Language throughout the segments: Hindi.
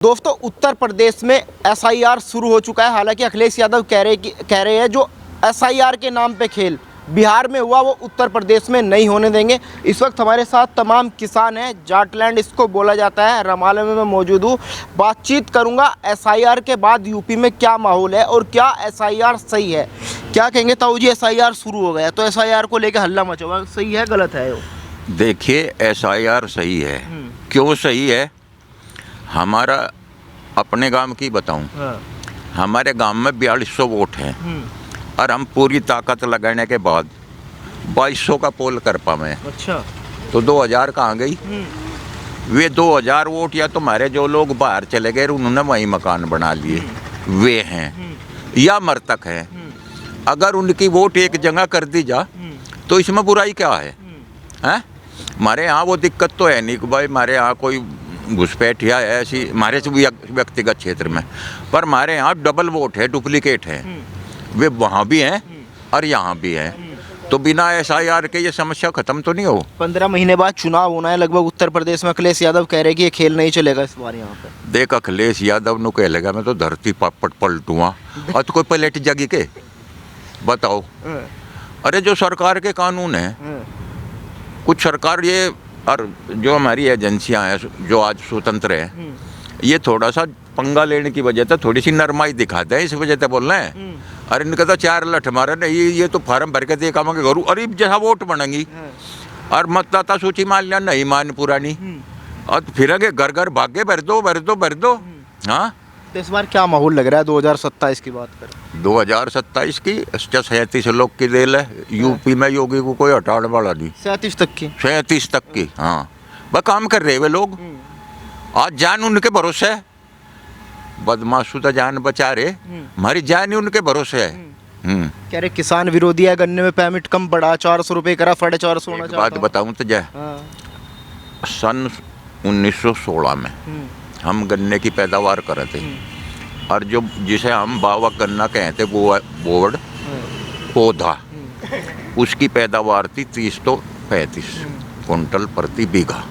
दोस्तों उत्तर प्रदेश में एसआईआर शुरू हो चुका है। हालांकि अखिलेश यादव कह रहे हैं जो एसआईआर के नाम पे खेल बिहार में हुआ वो उत्तर प्रदेश में नहीं होने देंगे। इस वक्त हमारे साथ तमाम किसान हैं, जाटलैंड इसको बोला जाता है। रमाले में मैं मौजूद हूँ, बातचीत करूँगा एसआईआर के बाद यूपी में क्या माहौल है और क्या एसआईआर सही है। क्या कहेंगे ताऊ जी, एसआईआर शुरू हो गया तो एसआईआर को लेकर हल्ला मचा हुआ, सही है गलत है? देखिए, एसआईआर सही है। क्यों सही है? हमारा अपने गांव की बताऊं, हमारे गांव में 4200 वोट हैं और हम पूरी ताकत लगाने के बाद 2200 का पोल कर पाए। अच्छा, तो 2000 कहाँ गई? वे 2000 वोट या तो हमारे जो लोग बाहर चले गए उन्होंने वहीं मकान बना लिए वे हैं या मृतक हैं। अगर उनकी वोट एक जगह कर दी जा तो इसमें बुराई क्या है? हैं? हमारे यहाँ वो दिक्कत तो है नहीं कि भाई हमारे यहाँ कोई घुसपैठ या ऐसी हमारे व्यक्तिगत क्षेत्र में, पर हमारे यहाँ डबल वोट है, डुप्लीकेट है। वे वहाँ भी हैं और यहाँ भी हैं। तो बिना एसआईआर के ये समस्या खत्म तो नहीं हो। 15 महीने बाद चुनाव होना है लगभग उत्तर प्रदेश में। अखिलेश यादव कह रहे हैं कि ये खेल नहीं चलेगा इस बार यहाँ पे। देख, अखिलेश यादव नु कह लेगा मैं तो धरती पट पलटूँगा और तो कोई पलट जागी के बताओ। अरे जो सरकार के कानून है, कुछ सरकार ये और जो हमारी एजेंसियां हैं जो आज स्वतंत्र हैं, ये थोड़ा सा पंगा लेने की वजह से थोड़ी सी नरमाई दिखाते हैं, इस वजह से बोल रहे हैं। अरे इनका तो 4 लठ मारे नहीं, ये तो फार्म भर के दे काम के घरू अरे जैसा वोट बनेंगी और मतदाता सूची मान लिया नहीं मान पुरानी और फिर आगे घर घर भागे भर दो। हाँ, तो इस बार क्या माहौल लग रहा है 2027 की बात करें? 2027 की 37 लोग की देल है। यूपी में योगी को कोई हटाने वाला नहीं। 37 तक की? 37 तक की। हाँ, वह काम कर रहे वे लोग। आज जान उनके भरोसे है। बदमाशु तो जान बचा रहे, हमारी जान ही उनके भरोसे है। कह रहे किसान विरोधी है, गन्ने में पेमेंट कम बढ़ा, 400 रुपये करा, 450 होना चाहता। बात बताऊं तो जय, सन 1916 में हम गन्ने की पैदावार कर रहे थे और जो जिसे हम बावा गन्ना कहते बोर्ड पौधा, उसकी पैदावार थी 30 तो 35 कुंटल प्रति बीघा।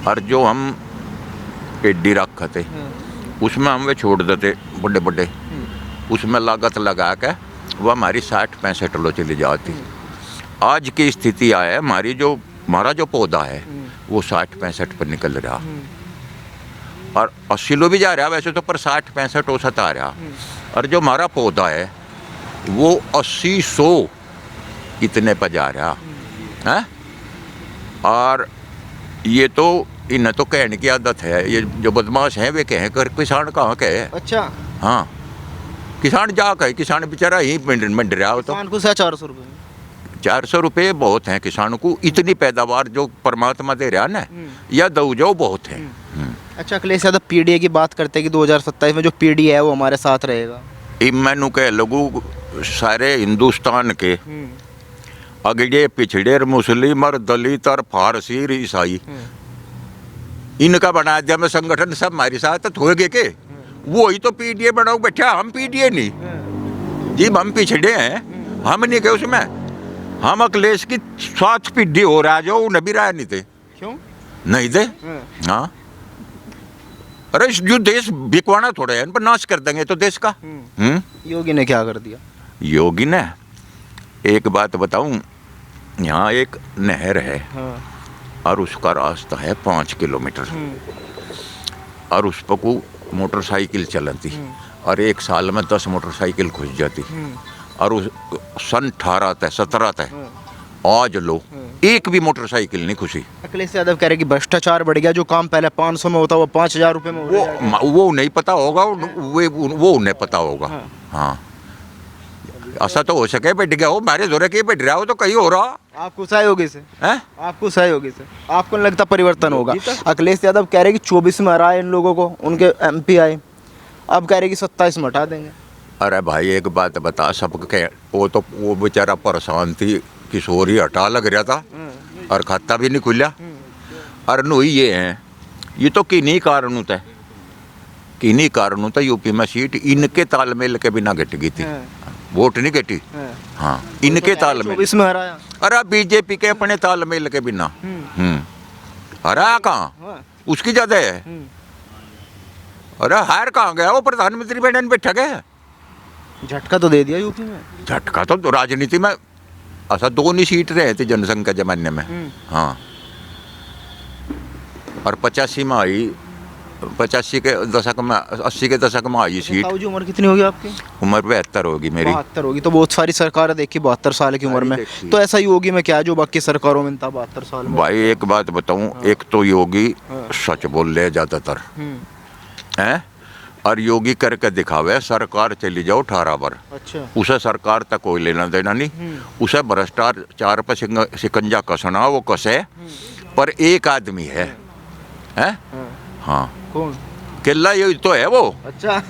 और जो हम पेडी रखे थे उसमें हम वे छोड़ देते बड़े बड़े, उसमें लागत लगा के वह हमारी 60-65 किलो चली जाती। आज की स्थिति आया है हमारा जो पौधा है वो 60-65 पर निकल रहा और 80 किलो भी जा रहा वैसे तो, पर 60-65 औसत आ रहा। और जो हमारा पौधा है वो 80-100 इतने पर जा रहा है। और ये तो इन्हें तो कहने की आदत है, ये जो बदमाश हैं वे कहें कर किसान कहाँ कहे। अच्छा, हाँ, किसान जा कहे, किसान बेचारा यही मंड रहा हो। तो किसान को 400 रुपये 400 रुपये बहुत हैं किसान को। इतनी पैदावार जो परमात्मा दे रहा ना, या दो जो बहुत है। अच्छा, अखिलेश यादव पीडीए की बात करते हैं कि 2027 में जो पीडीए है वो हमारे साथ रहेगा। मैनू कह लगू सारे हिंदुस्तान के अगड़े पिछड़े मुस्लिम और दलित और फारसी और ईसाई इनका बना दिया मैं संगठन, सब हमारे साथ होगे के वो ही तो पीडीए बनाओ बैठा। हम पीडीए नहीं जी, हम पिछड़े हैं, हम नहीं गए उसमें। हम अखिलेश की 7 पीढ़ी हो रहा जो उन्हें भी राय नहीं थे। क्यों नहीं थे? हाँ, अरे जो देश बिकवाना थोड़ा है, इन पर नाश कर देंगे तो देश का। योगी ने क्या कर दिया? योगी ने, एक बात बताऊं, यहाँ एक नहर है और उसका रास्ता है 5 किलोमीटर और उस पर को मोटरसाइकिल चलती और एक साल में 10 मोटरसाइकिल घुस जाती। और उस सन 17 तक आज लो एक भी मोटरसाइकिल नहीं खुशी। अखिलेश यादव कह रहे कि भ्रष्टाचार बढ़ गया, जो काम पहले 500 में होता वो 5000 रुपये में हो वो नहीं पता होगा, वो उन्हें पता होगा। हाँ, ऐसा तो हो सके बैठ गया हो, हमारे जोरे के बैठ रहा हो तो कहीं हो रहा। आपको सहयोगी से आपको सहयोगी से आपको नहीं लगता परिवर्तन होगा? अखिलेश यादव कह रहे कि 24 में हराए इन लोगों को, उनके MP आए, अब कह रहे कि 27 में हटा देंगे। अरे भाई एक बात बता, सबके वो बेचारा परेशान थी, किशोरी हटा लग रहा था और खाता भी नहीं खुला। और नु ये हैं, ये तो किन्हीं कारणों था यूपी में सीट इनके तालमेल के बिना घट गई थी, वोट नहीं घटी। हाँ, इनके तालमेल। इसमें हराया। अरे बीजेपी के अपने तालमेल के बिना हरा कहाँ, उसकी ज्यादा है। अरे हायर कहाँ गया वो, प्रधानमंत्री बनने में बैठा गया। झटका तो दे दिया यूपी में। झटका तो राजनीति में ऐसा 2 ही सीट रहे थे जनसंघ के जमाने में। हाँ, और 85 में आई, 85 के दशक में, 80 के दशक में आई सीट। ताऊ जी उम्र कितनी होगी आपकी? उम्र 72 होगी मेरी। 72 होगी, तो बहुत सारी सरकार देखी 72 साल की उम्र में, देखी। तो ऐसा योगी में क्या जो बाकी सरकारों में था 72 साल में? भाई एक बात बताऊं, एक तो योगी सच बोल रहे ज्यादातर हैं, और योगी करके दिखावे सरकार चली जाओ 18 बार, अच्छा, उसे सरकार तक कोई लेना देना नहीं, उसे भ्रष्टाचार पर शिकंजा कसना वो कसे, पर एक आदमी है हाँ, कौन? केला ये तो है वो। अच्छा,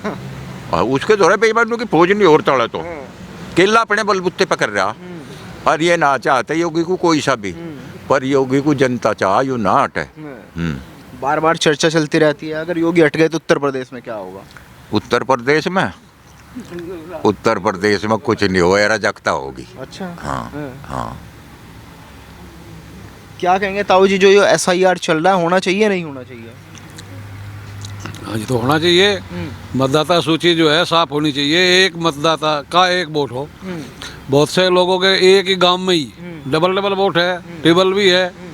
और उसके द्वारा बेईमानों की फौज नहीं और तड़ा, तो केला अपने बलबुत्ते पकड़ रहा, और ये ना चाहते योगी को कोई सा भी, पर योगी को जनता चाह यू ना हटे। बार बार चर्चा चलती रहती है, अगर योगी हट गए तो उत्तर प्रदेश में क्या होगा? उत्तर प्रदेश में, उत्तर प्रदेश में कुछ नहीं हो, अराजकता होगी। अच्छा, हाँ हाँ। क्या कहेंगे ताऊ जी, जो ये SIR चल रहा है, होना चाहिए नहीं होना चाहिए? हाँ जी, तो होना चाहिए। मतदाता सूची जो है साफ होनी चाहिए, एक मतदाता का एक वोट हो। बहुत से लोगों के एक ही गांव में ही डबल वोट है, ट्रिपल भी है,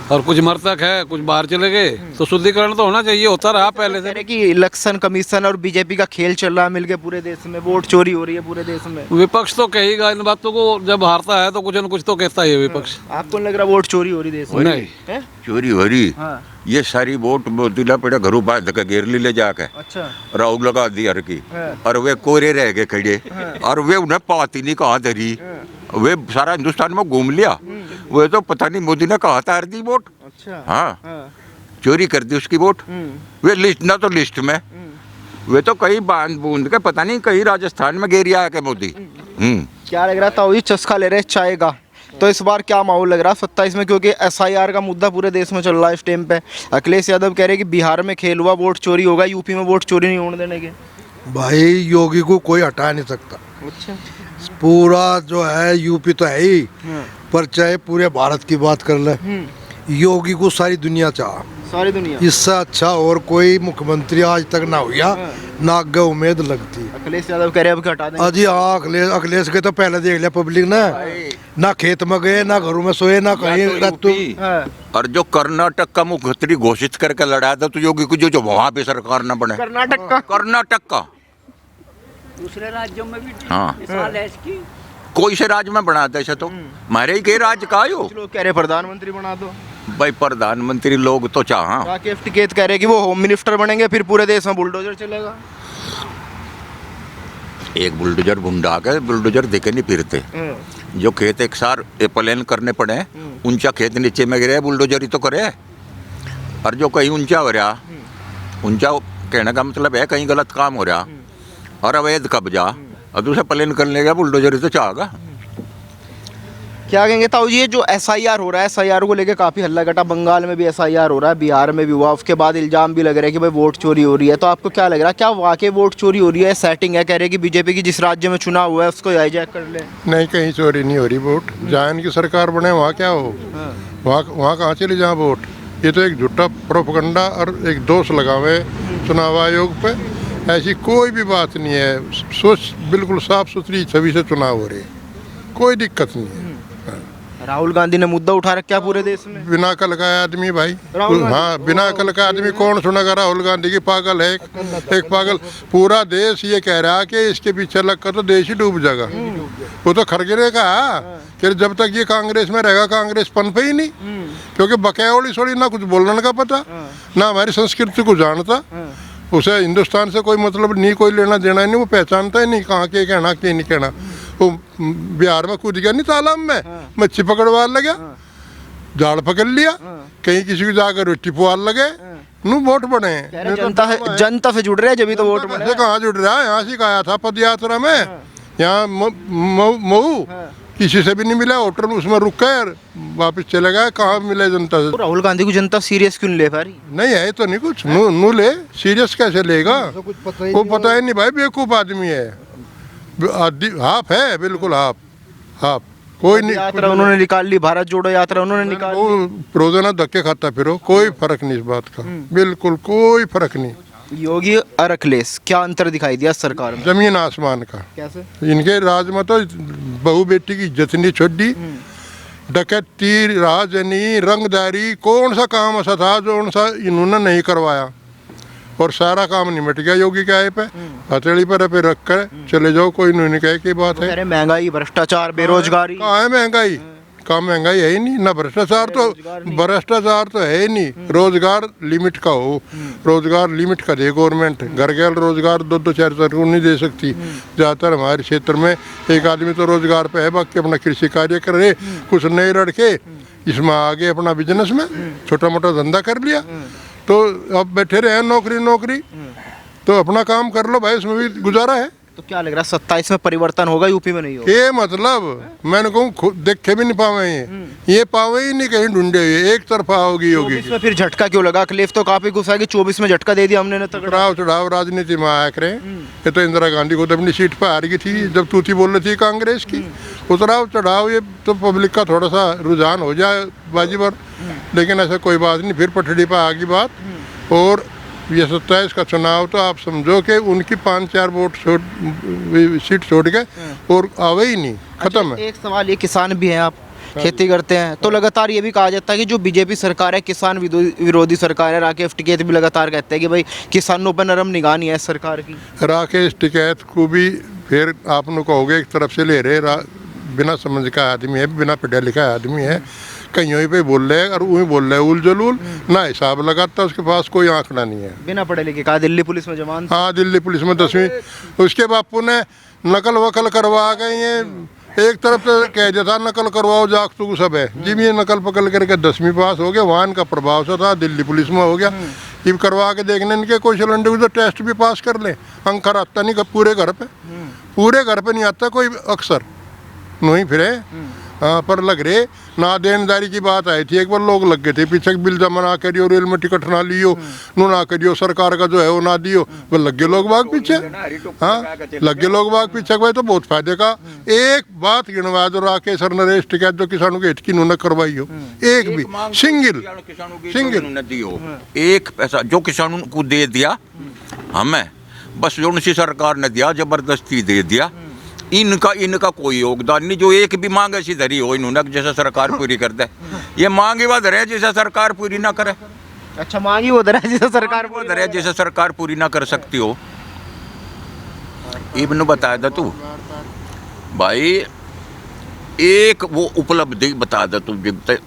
और कुछ मृतक है, कुछ बाहर चले गए, तो शुद्धिकरण तो होना चाहिए, होता रहा पहले से। कि इलेक्शन कमीशन और बीजेपी का खेल चल रहा है मिलके पूरे देश में, वोट चोरी हो रही है पूरे देश में। विपक्ष तो कहेगा इन बातों को, जब हारता है तो कुछ न कुछ तो कहता ही है विपक्ष। आपको नहीं लग रहा वोट चोरी हो रही देश में? नहीं, है? चोरी हो रही। हाँ। ये सारी वोट मोदी पड़े घरों बांध के गिरली ले जाके, अच्छा, राहुल लगा दी हर की, हाँ। और वे कोरे रह गए खड़े, और वे उन्हें पाती नहीं कहाँ धरी, वे सारा हिंदुस्तान में घूम लिया, वे तो पता नहीं मोदी ने कहा था दी वोट। अच्छा, हाँ, चोरी कर दी उसकी वोट। वे लिस्ट ना तो लिस्ट में, वे तो कहीं बांध बूंद के पता नहीं कहीं राजस्थान में गिर आके मोदी। क्या लग रहा था वही चस्का ले रहे चाय का, तो इस बार क्या माहौल लग रहा है 27 में, क्योंकि SIR का मुद्दा पूरे देश में चल रहा है इस टाइम पे। अखिलेश यादव कह रहे हैं कि बिहार में खेल हुआ, वोट चोरी होगा, यूपी में वोट चोरी नहीं होने देने के। भाई योगी को कोई हटा नहीं सकता। अच्छा, पूरा जो है यूपी तो है ही, पर चाहे पूरे भारत की बात कर ले, योगी को सारी दुनिया चाह, सारी दुनिया। इससे अच्छा और कोई मुख्यमंत्री आज तक ना हुआ, ना आगे उम्मीद लगती। अखिलेश यादव कह रहे हैं अब हटा दें। अजी हाँ, अखिलेश के तो पहले देख लिया पब्लिक ने, ना खेत में गए, ना घरों में सोए, ना कहीं रहते। और जो कर्नाटक का मुख्यमंत्री घोषित करके लड़ा था, तो योगी को जो वहां पे सरकार न बने, कर्नाटक का दूसरे राज्यों में भी हाँ, मिसाल है इसकी। कोई से राज्य में बना दे तो मारे ही के राज्य का हो। लोग कह रहे प्रधानमंत्री बना दो। भाई प्रधानमंत्री लोग तो चाह, राकेश टिकैत कह रहे हैं कि वो होम मिनिस्टर बनेंगे, फिर पूरे देश में बुलडोजर चलेगा। एक बुलडोजर गुंडा के बुलडोजर देखे नहीं फिरते, जो खेत एक सार प्लान करने पड़े, ऊंचा खेत नीचे में गिरे बुलडोजर ही तो करे, और जो कहीं ऊंचा हो रहा, ऊंचा कहने का मतलब है कहीं गलत काम हो रहा और अवैध कब्जा, और दूसरा प्लान करने का बुलडोजर ही तो चाहेगा। क्या कहेंगे ताऊ जी, ये जो SIR हो रहा है, SIR को लेके काफ़ी हल्ला घटा, बंगाल में भी SIR हो रहा है, बिहार में भी हुआ, उसके बाद इल्जाम भी लग रहे हैं कि भाई वोट चोरी हो रही है, तो आपको क्या लग रहा है, क्या वाकई वोट चोरी हो रही है, सेटिंग है? कह रहे हैं कि बीजेपी की जिस राज्य में चुनाव हुआ है उसको हाईजैक कर ले। नहीं, कहीं चोरी नहीं हो रही वोट, जहाँ इनकी सरकार बने वहाँ क्या हो, वहाँ कहाँ चली जहाँ वोट। ये तो एक झूठा प्रोपगंडा और एक दोष लगावे चुनाव आयोग पे, ऐसी कोई भी बात नहीं है। सोच बिल्कुल साफ सुथरी छवि से चुनाव हो रहे, कोई दिक्कत नहीं है। राहुल गांधी ने मुद्दा उठा रखा पूरे देश में। बिना कल का आदमी भाई, राहुल गांधी। हाँ, बिना कल का आदमी कौन सुनेगा राहुल गांधी की? पागल है एक पागल। पूरा देश ये कह रहा है कि इसके पीछे लग कर तो देश ही डूब जाएगा। वो तो खड़गे ने कहा कि जब तक ये कांग्रेस में रहेगा कांग्रेस पनपे ही नहीं, क्योंकि बकैवली छोड़ी, ना कुछ बोलने का पता, ना हमारी संस्कृति को जानता, उसे हिंदुस्तान से कोई मतलब नहीं, कोई लेना देना नहीं, वो पहचानता ही नहीं कहाँ के कहना के नहीं कहना। वो बिहार में कूद गया नहीं तालाब में, मच्छी पकड़वा लगा, जाल पकड़ लिया, कहीं किसी को जाकर रोटी पुआल लगे, नू वोट बने। जनता से जुड़ रहे हैं, जब तो वोट बने। कहाँ जुड़ रहा है? यहाँ से आया था पद यात्रा में, यहाँ मऊ, किसी से भी नहीं मिला, होटल उसमें रुक कर वापस चले गए, कहाँ मिले जनता से। राहुल गांधी को जनता सीरियस क्यों नहीं ले पा रही? नहीं है तो नहीं कुछ, नू ले, सीरियस कैसे लेगा? वो पता ही नहीं भाई, बेवकूफ आदमी है, हाफ है, बिल्कुल हाफ। कोई नहीं, यात्रा उन्होंने निकाल ली, भारत जोड़ो यात्रा उन्होंने निकाल ली। वो रोजाना धक्के खाता फिरो, कोई फर्क नहीं इस बात का, बिल्कुल कोई फर्क नहीं। योगी और अखिलेश, क्या अंतर दिखाई दिया सरकार में? जमीन आसमान का। कैसे? इनके राज में तो बहू बेटी की इज्जत नहीं छोड़ी, डकैती, राजनी, रंगदारी, कौन सा काम ऐसा था जो उनसा इन्होंने नहीं करवाया, और सारा काम निमट गया योगी के आए पे। हथेली पर पे रख कर चले जाओ, कोई नहीं कहे की बात है। अरे महंगाई, भ्रष्टाचार, बेरोजगारी, कहाँ है महंगाई? कहाँ महंगाई है ही नहीं, ना भ्रष्टाचार तो है ही नहीं। रोजगार लिमिट का हो, रोजगार लिमिट का दे गवर्नमेंट। घर घर रोजगार 2-2 4-4 को नहीं दे सकती। ज़्यादातर हमारे क्षेत्र में एक आदमी तो रोजगार पे है, बाकी अपना कृषि कार्य कर रहे, कुछ नए लड़के इसमें आगे अपना बिजनेस में छोटा मोटा धंधा कर लिया, तो अब बैठे रहे नौकरी, तो अपना काम कर लो भाई, उसमें भी गुजारा है। तो क्या लग रहा है 27 में परिवर्तन होगा, यूपी में नहीं होगा? ये मतलब मैंने कहूँ देखे भी नहीं पावे, ये पावे ही नहीं कहीं ढूंढे हुए, एक तरफा होगी योगी 24 में फिर झटका क्यों लगा? अखिलेश तो काफी गुस्सा है कि 24 में झटका दे दिया हमने ना, तगड़ा। चढ़ाव चढ़ाव राजनीति में आया करें। ये तो इंदिरा गांधी को तो अपनी सीट पर हार गई थी जब तूती बोल रही थी कांग्रेस की। उतराव चढ़ाव ये तो पब्लिक का थोड़ा सा रुझान हो जाए बाजी पर, लेकिन ऐसा कोई बात नहीं, फिर पटड़ी पर आ गई बात। और ये 27 का चुनाव तो आप समझो कि उनकी 5-4 वोट सीट छोड़ के और आवे ही नहीं, खत्म है। एक सवाल, ये किसान भी हैं आप, खेती करते हैं, तो लगातार ये भी कहा जाता है कि जो बीजेपी सरकार है किसान विरोधी सरकार है। राकेश टिकैत भी लगातार कहते हैं कि भाई किसानों पर नरम निगाह नहीं है सरकार की। राकेश टिकैत को भी फिर आप लोग कहोगे एक तरफ से ले रहे, बिना समझ का आदमी है, बिना पढ़ा लिखा आदमी है, कहीं पे बोल रहे हैं और वहीं बोल रहे हैं उल जलूल, ना हिसाब लगाता, उसके पास कोई आंकड़ा नहीं है। बिना पढ़े लिखे कहा, दिल्ली पुलिस में जवान। हाँ, दिल्ली पुलिस में 10वीं, उसके बापू ने नकल वकल करवा गए हैं। एक तरफ से कह देता नकल करवाओ जाग तो सब है जी, ये नकल पकड़ करके 10वीं पास हो गया, वहाँ का प्रभाव सा था, दिल्ली पुलिस में हो गया। ये करवा के देखने इनके कोई सिलेंडर तो टेस्ट भी पास कर ले, अंकर आता नहीं पूरे घर पे नहीं आता कोई अक्सर नहीं फिरे। हाँ, पर लग रहे ना देनदारी की बात आई थी, एक बार लोग लग गए थे पीछे, बिल जमा ना करियो, रेल में टिकट ना लियो, नो ना करियो, सरकार का जो है वो ना दियो, वो लग गए लोग बाग पीछे। हाँ, लग गए लोग बाग पीछे, भाई तो बहुत फायदे का। एक बात गिनवा दो राकेश और नरेश टिकैत जो किसानों के हित की उन्होंने करवाई हो, एक भी सिंगल एक पैसा जो किसानों को दे दिया हमें, बस जो उनसी सरकार ने दिया जबरदस्ती दे दिया। इनका कोई योगदान नहीं, जो एक भी मांग ऐसी धरी हो इन्होंने जैसा सरकार पूरी कर दे। ये मांग ही वो धरे जैसा सरकार पूरी ना करे। अच्छा, मांगी वो धरे जैसा सरकार वो धरे जैसा सरकार पूरी ना कर सकती हो। इब्न बताया था तू भाई, एक वो उपलब्धि बता दे तू, जब तक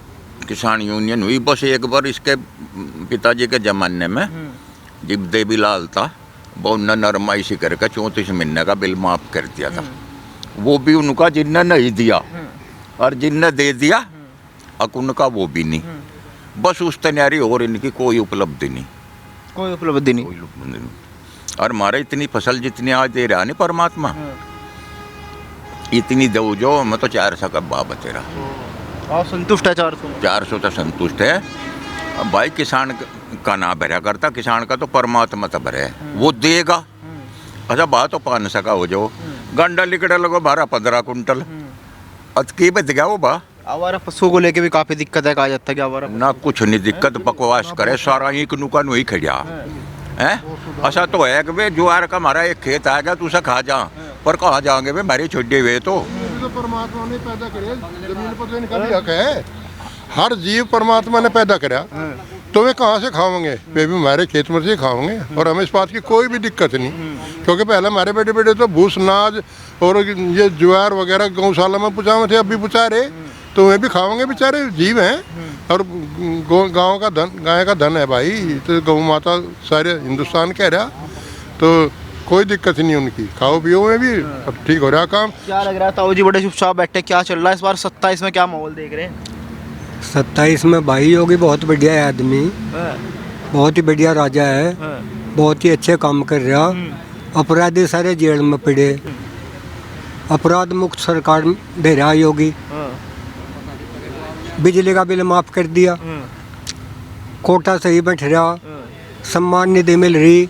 किसान यूनियन हुई बस एक बार इसके पिताजी के जमाने में, जब देवीलाल था, वो नरमाई सी करके 34 महीने का बिल माफ कर दिया था। वो भी उनका जिनने नहीं दिया, और जिनने दे दिया अब उनका वो भी नहीं। बस उस तैयारी और इनकी कोई उपलब्धि नहीं। और हमारे इतनी फसल जितनी आज दे रहा नहीं परमात्मा, इतनी दो जो मैं तो 400 का बाप तेरा। आप संतुष्ट है? 400 तो संतुष्ट है। अब भाई किसान का ना भरा करता, किसान का तो परमात्मा तो भरे, वो देगा। अच्छा बात तो 500 का हो जाओ, गंडा लिकड़ा लगो 12-15 कुंटल, अतकी बच गया वो बा। आवारा पशुओं को लेके भी काफी दिक्कत है, कहा जाता है कि आवारा ना कुछ नहीं दिक्कत, बकवास करे सारा एक नुका नहीं खड़ा है। ऐसा तो है कि वे ज्वार का हमारा एक खेत आएगा तो उसे खा जा, पर कहाँ जाएंगे वे हमारे छोटे हुए तो परमात्मा ने पैदा करे, जमीन पर तो इनका भी हक है। हर जीव परमात्मा ने पैदा करा, तो वे कहाँ से खाओगे? वे भी हमारे खेत में से खाओगे, और हमें इस बात की कोई भी दिक्कत नहीं, क्योंकि पहले हमारे बेटे बेटे तो भूस नाज और ये ज्वार वगैरह गौशाला में पुचावे थे, अब भी पुचा रहे, तो वे भी खाओगे, बेचारे जीव हैं। और गाँव का धन, गाय का धन है भाई, तो गौ माता सारे हिंदुस्तान कह रहा, तो कोई दिक्कत नहीं उनकी, खाओ पियो में भी अब ठीक हो रहा काम। क्या लग रहा है ताऊ जी बड़े चुपचाप बैठे, क्या चल रहा है इस बार 27 में, क्या माहौल देख रहे हैं? 27 में भाई योगी बहुत बढ़िया आदमी, बहुत ही बढ़िया राजा है, बहुत ही अच्छे काम कर रहा। अपराधी सारे जेल में पड़े, अपराध मुक्त सरकार दे रहा योगी। बिजली का बिल माफ कर दिया, कोटा सही बैठ रहा, सम्मान निधि मिल रही,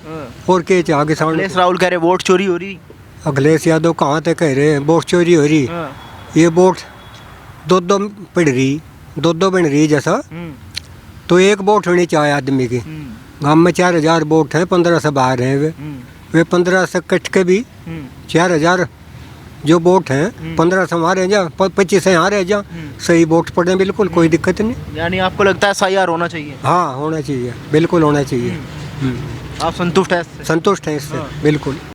और क्या चाह किसान। अखिलेश राहुल कह रहे वोट चोरी हो रही। अखिलेश यादव कहाँ तक कह रहे हैं वोट चोरी हो रही? ये वोट दो पड़ रही, दो बन रही जैसा, तो एक वोट होनी चाहिए आदमी की, गांव में 4000 वोट हैं, 15 से बाहर हैं वे 15 से कट के भी 4000 जो वोट हैं 15 से वहाँ रह जा, 25 से यहाँ रह जा, सही वोट पड़े बिल्कुल, कोई दिक्कत नहीं। यानी आपको लगता है एसआईआर होना चाहिए? हाँ होना चाहिए, बिल्कुल होना चाहिए। आप संतुष्ट हैं इससे? संतुष्ट है इससे बिल्कुल।